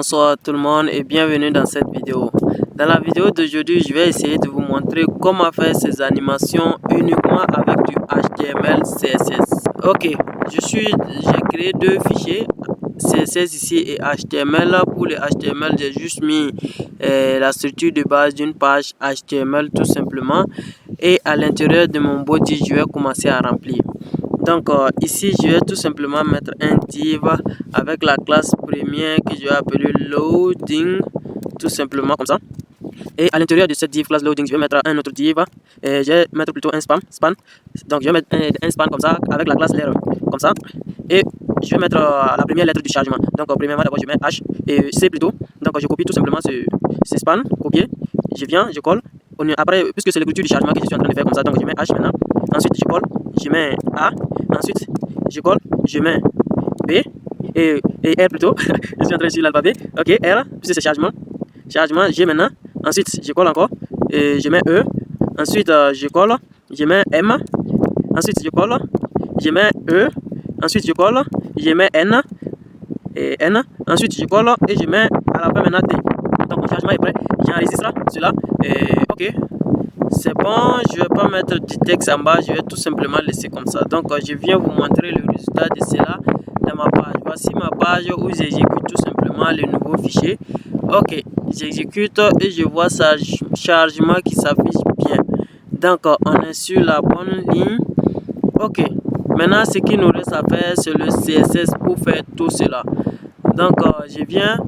Bonsoir tout le monde et bienvenue dans cette vidéo. Dans la vidéo d'aujourd'hui, je vais essayer de vous montrer comment faire ces animations uniquement avec du HTML CSS. Ok, j'ai créé deux fichiers CSS ici et HTML. Pour le HTML, j'ai juste mis la structure de base d'une page HTML tout simplement. Et à l'intérieur de mon body, je vais commencer à remplir. Donc ici, je vais tout simplement mettre un div avec la classe première que je vais appeler loading, tout simplement comme ça. Et à l'intérieur de cette div class loading, je vais mettre un autre div. Et je vais mettre plutôt un span. Donc je vais mettre un span comme ça avec la classe letter, comme ça. Et je vais mettre la première lettre du chargement. Donc premièrement d'abord je mets H et C plutôt. Donc je copie tout simplement ce span, copier. Je viens, je colle. Après, puisque c'est l'écriture du chargement que je suis en train de faire comme ça, donc je mets H maintenant. Ensuite je colle, je mets A. Ensuite je colle, je mets B et R plutôt. Je suis en train de suivre l'alphabet. Ok, R, puisque c'est chargement. Chargement, G maintenant. Ensuite je colle encore et je mets E. Ensuite je colle, je mets M. Ensuite je colle, je mets E. Ensuite je colle, je mets N et N. Ensuite je colle et je mets à la fin maintenant T. Donc mon chargement est prêt. J'enregistre cela et ok. C'est bon, je ne vais pas mettre du texte en bas, je vais tout simplement laisser comme ça. Donc je viens vous montrer le résultat de cela dans ma page. Voici ma page où j'exécute tout simplement le nouveau fichier. Ok, j'exécute et je vois ça chargement qui s'affiche bien. Donc on est sur la bonne ligne. Ok, maintenant ce qu'il nous reste à faire c'est le CSS pour faire tout cela. Donc je viens,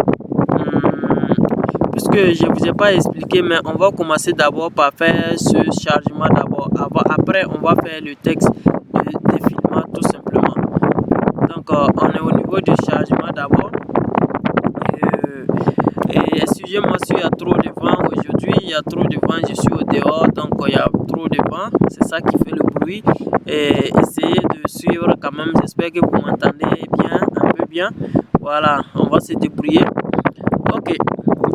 puisque je ne vous ai pas expliqué, mais on va commencer d'abord par faire ce chargement d'abord. Après on va faire le texte de défilement tout simplement. Donc on est au niveau du chargement d'abord. Et excusez-moi s'il y a trop de vent aujourd'hui, il y a trop de vent, je suis au dehors, donc il y a trop de vent, c'est ça qui fait le bruit. Et essayez de suivre quand même, j'espère que vous m'entendez bien, un peu bien. Voilà, on va se débrouiller. Ok,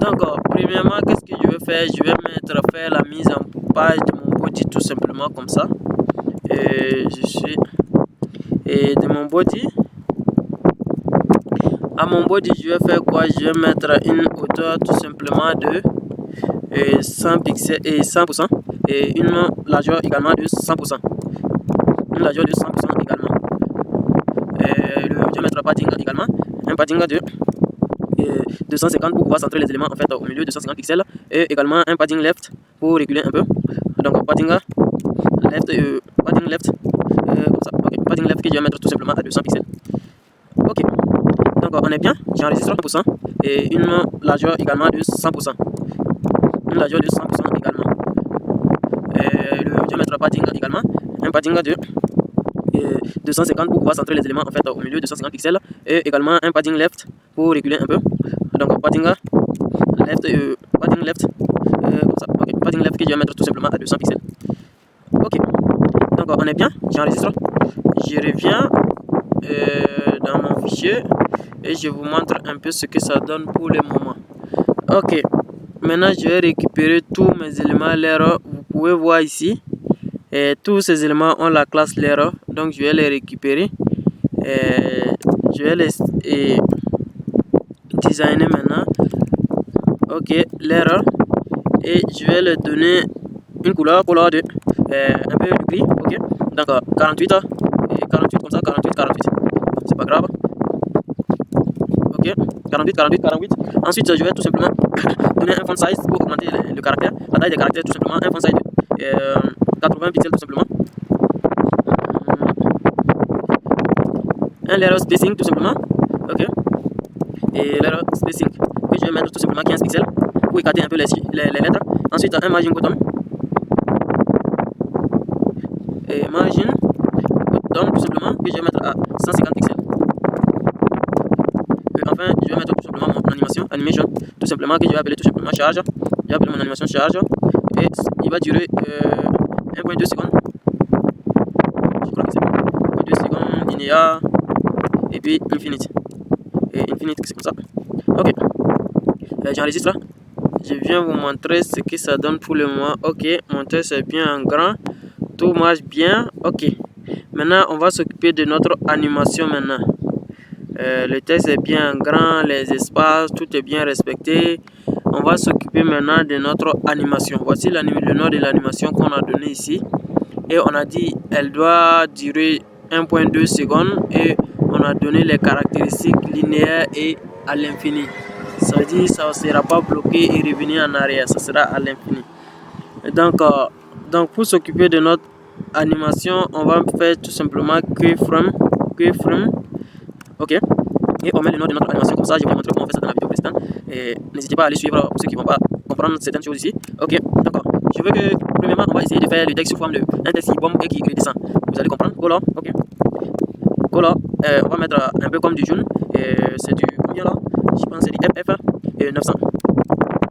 donc premièrement, qu'est-ce que je vais faire? Je vais faire la mise en page de mon body tout simplement comme ça. Et de mon body. À mon body, je vais faire quoi? Je vais mettre une hauteur tout simplement de 100 pixels et 100% et une largeur également de 100%. Une largeur de 100% également. Je vais mettre un padding également. Un padding de 250 pour pouvoir centrer les éléments en fait au milieu de 250 pixels. Et également un padding left pour réguler un peu. Donc padding left, comme ça. Okay. Padding left que je vais mettre tout simplement à 200 pixels. Ok. Donc on est bien, j'enregistre 100% et une largeur également de 100%. Une largeur de 100% également. Je vais mettre un padding également. Un padding de 250 pour pouvoir centrer les éléments en fait au milieu de 250 pixels. Et également un padding left pour réguler un peu. Donc padding left, comme ça. Okay. Padding left que je vais mettre tout simplement à 200 pixels. Ok. Donc on est bien, j'enregistre. Je reviens dans mon fichier et je vous montre un peu ce que ça donne pour le moment. Ok, maintenant je vais récupérer tous mes éléments layer. Vous pouvez voir ici et tous ces éléments ont la classe layer, donc je vais les récupérer et je vais les designer maintenant. Ok, layer, et je vais leur donner une couleur de un peu gris. Ok, donc 48 et 48 comme ça, 48 c'est pas grave. Ok, 48. Ensuite je vais tout simplement donner un font size pour augmenter le caractère, la taille des caractères tout simplement, un font size de 80 pixels tout simplement. Un layer spacing tout simplement. Ok, et layer spacing que je vais mettre tout simplement 15 pixels pour écarter un peu les lettres. Ensuite un margin bottom et margin bottom tout simplement que je vais mettre à 150 pixels. Et enfin je vais mettre tout simplement mon animation tout simplement que je vais appeler tout simplement charge. Je vais appeler mon animation charge et il va durer 1.2 secondes. Je crois que c'est bon. 1.2 secondes, linéaire et puis infinite. Et infinite c'est comme ça. Ok, j'enregistre. Je viens vous montrer ce que ça donne pour le moment. Ok, mon texte est bien en grand. Tout marche bien. Ok, maintenant on va s'occuper de notre animation maintenant. Le texte est bien grand, les espaces, tout est bien respecté. On va s'occuper maintenant de notre animation. Voici le nom de l'animation qu'on a donné ici. Et on a dit elle doit durer 1.2 secondes et on a donné les caractéristiques linéaires et à l'infini. Ça veut dire que ça ne sera pas bloqué et revenir en arrière, ça sera à l'infini. Donc pour s'occuper de notre animation, on va faire tout simplement keyframe. Ok, et on met le nom de notre animation comme ça. Je vais vous montrer comment on fait ça dans la vidéo précédente. N'hésitez pas à aller suivre pour ceux qui ne vont pas comprendre certaines choses ici. Ok, d'accord. Je veux que premièrement on va essayer de faire le texte sous forme d'un texte qui bombe et qui redescend. Vous allez comprendre. Color, ok. Color, on va mettre un peu comme du jaune. C'est du combien là? Je pense que c'est du FF et 900.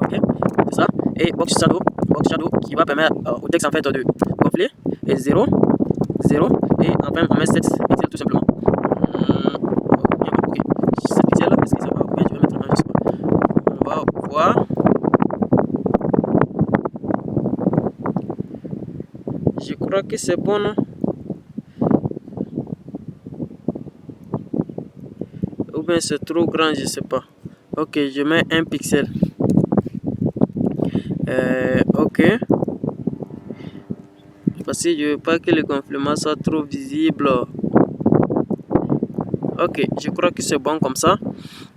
Ok, c'est ça. Et box shadow qui va permettre au texte en fait de gonfler. Et 0, 0. Et enfin on met 7 pixels tout simplement. Ok, 7 pixels là, est-ce que ça va? Ou bien je vais mettre un, je sais pas. On va voir. Je crois que c'est bon, non? Ou bien c'est trop grand, je sais pas. Ok, je mets 1 pixel. Ok. Parce que je veux pas que le gonflement soit trop visible. Ok, je crois que c'est bon comme ça.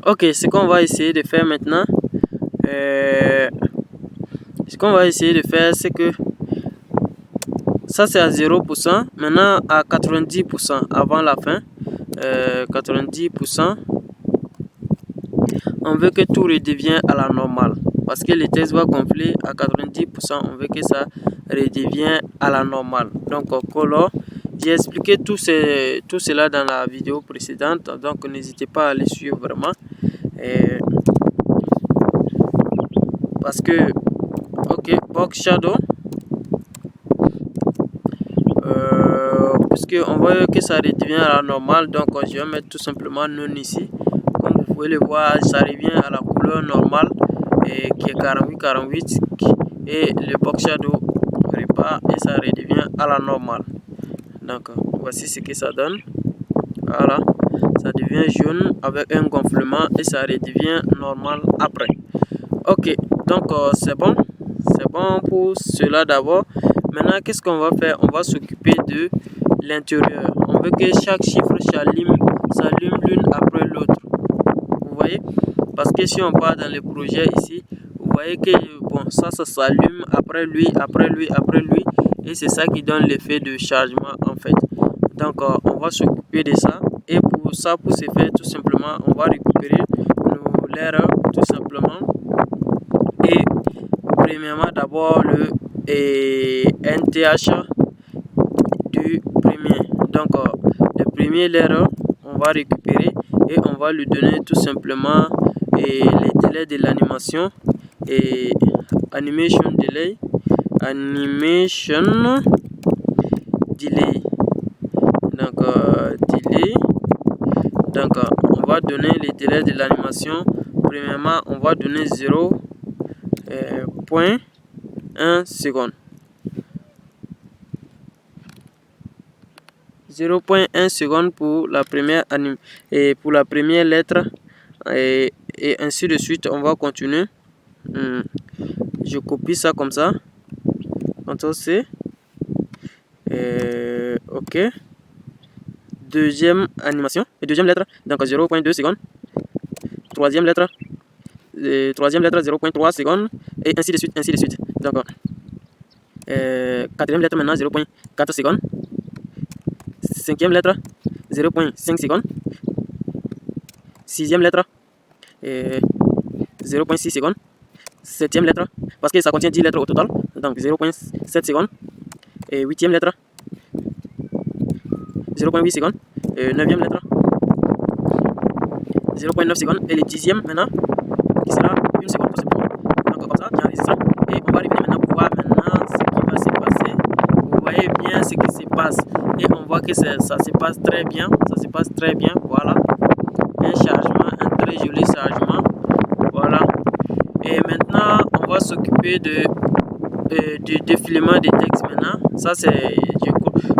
Ok, ce qu'on va essayer de faire maintenant. Ce qu'on va essayer de faire, c'est que ça c'est à 0%. Maintenant à 90% avant la fin. 90%. On veut que tout redevienne à la normale. Parce que le texte va gonfler à 90%. On veut que ça redevienne à la normale. Donc, color. J'ai expliqué tout cela dans la vidéo précédente. Donc, n'hésitez pas à aller suivre vraiment. Parce que, ok, box shadow. Puisque on veut que ça redevienne à la normale. Donc, je vais mettre tout simplement non ici. Comme vous pouvez le voir, ça revient à la couleur normale et qui est 48 et le box shadow repart et ça redevient à la normale. Donc voici ce que ça donne. Voilà, ça devient jaune avec un gonflement et ça redevient normal après. Ok, donc c'est bon pour cela d'abord. Maintenant, qu'est-ce qu'on va faire? On va s'occuper de l'intérieur. On veut que chaque chiffre s'allume l'une après l'autre. Vous voyez? Parce que si on part dans le projet ici, vous voyez que bon, ça s'allume après lui, et c'est ça qui donne l'effet de chargement en fait. Donc on va s'occuper de ça, et pour ce faire, tout simplement on va récupérer nos layers tout simplement, et premièrement d'abord le NTH du premier. Donc le premier layer on va récupérer et on va lui donner tout simplement les délais de l'animation et animation delay. Donc delay. Donc on va donner les délais de l'animation. Premièrement on va donner 0.1 seconde. 0.1 seconde pour la première et pour la première lettre, et ainsi de suite. On va continuer. Je copie ça comme ça. CTRL C. Ok. Deuxième animation et deuxième lettre, donc 0.2 secondes. Troisième lettre 0.3 secondes et ainsi de suite, Donc quatrième lettre maintenant 0.4 secondes. Cinquième lettre 0.5 secondes. Sixième lettre 0.6 secondes. Septième lettre, parce que ça contient 10 lettres au total, donc 0.7 secondes. Et huitième lettre 0.8 secondes. Neuvième lettre 0.9 secondes. Et le dixième maintenant qui sera 1 seconde tout simplement. Donc comme ça, j'enregistre ça. Et on va arriver maintenant pour voir maintenant ce qui va se passer. Vous voyez bien ce qui se passe. Et on voit que ça se passe très bien. Voilà. Un chargement, un très joli chargement. Voilà. Et maintenant, on va s'occuper du défilement des textes maintenant. Ça, c'est, je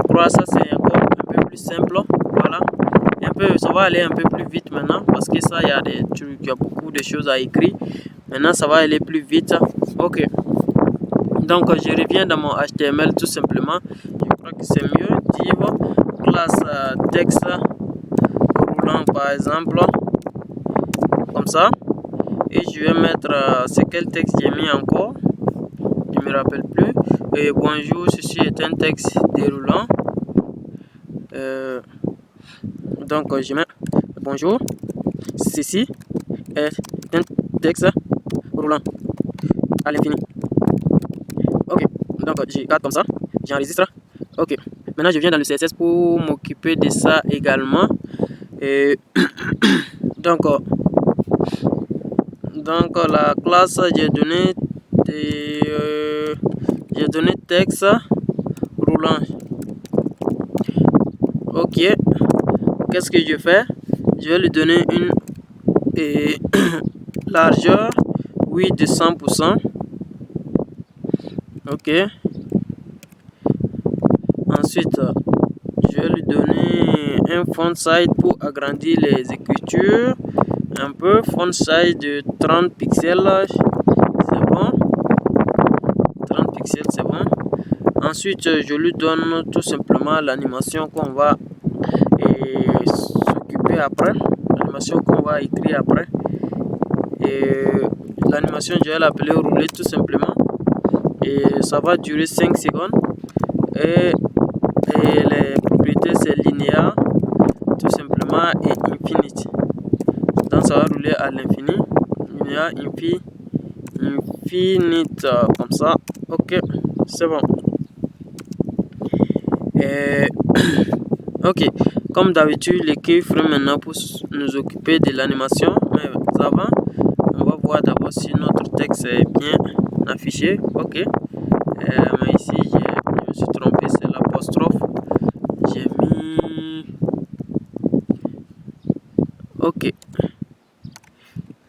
crois, ça c'est encore un peu plus simple. Voilà. Un ça va aller un peu plus vite maintenant parce que ça, il y a beaucoup de choses à écrire. Maintenant, ça va aller plus vite. Ok. Donc, je reviens dans mon HTML tout simplement. Je crois que c'est mieux. Div classe texte roulant par exemple, comme ça. Et je vais mettre c'est quel texte j'ai mis encore. Je me rappelle plus. Et bonjour, ceci est un texte déroulant. Donc je mets bonjour, ceci est un texte roulant à l'infini. Ok, donc je garde comme ça, j'enregistre. Ok, maintenant je viens dans le CSS pour m'occuper de ça également. Et donc la classe j'ai donné texte roulant. Ok, qu'est-ce que je fais? Je vais lui donner une largeur, oui, de 100%. Ok. Ensuite, je vais lui donner un font size pour agrandir les écritures. Un peu, font size de 30 pixels. C'est bon. 30 pixels, c'est bon. Ensuite, je lui donne tout simplement l'animation qu'on va s'occuper après. L'animation qu'on va écrire après. Et l'animation, je vais l'appeler rouler tout simplement. Et ça va durer 5 secondes. Et les propriétés, c'est linéaire tout simplement et infinite. Donc ça va rouler à l'infini. Linéaire, infinite, comme ça. Ok, c'est bon. Ok, comme d'habitude, les keyframes maintenant pour nous occuper de l'animation. Mais avant, on va voir d'abord si notre texte est bien affiché. Ok, mais ici je me suis trompé, c'est l'apostrophe. J'ai mis. Ok,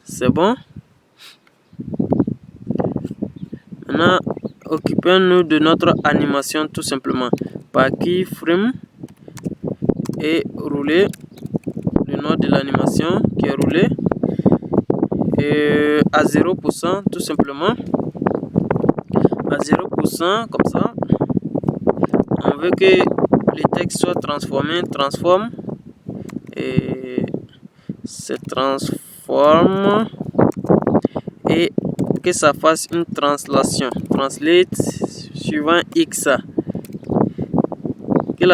c'est bon. Maintenant, occupons-nous de notre animation tout simplement. Par keyframe et rouler. Le nom de l'animation qui est roulé. Et à 0% tout simplement. À 0% comme ça. On veut que le texte soit transformé. Transforme. Et se transforme. Et que ça fasse une translation. Translate suivant X. Que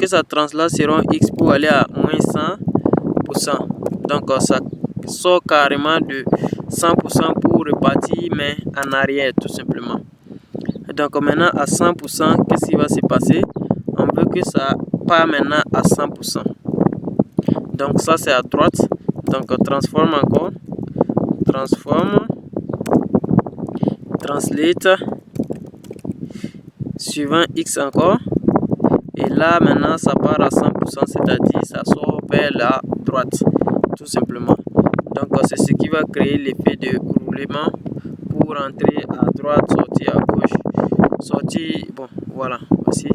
sa translation X pour aller à moins 100%. Donc ça sort carrément de 100% pour repartir, mais en arrière tout simplement. Donc maintenant à 100%, qu'est-ce qui va se passer? On veut que ça part maintenant à 100%. Donc ça c'est à droite. Donc transforme encore. Transforme. Translate. Suivant X encore. Et là maintenant ça part à 100%, c'est-à-dire ça sort vers la droite tout simplement. Donc c'est ce qui va créer l'effet de roulement pour rentrer à droite, sortir à gauche, sortir, bon voilà, voici.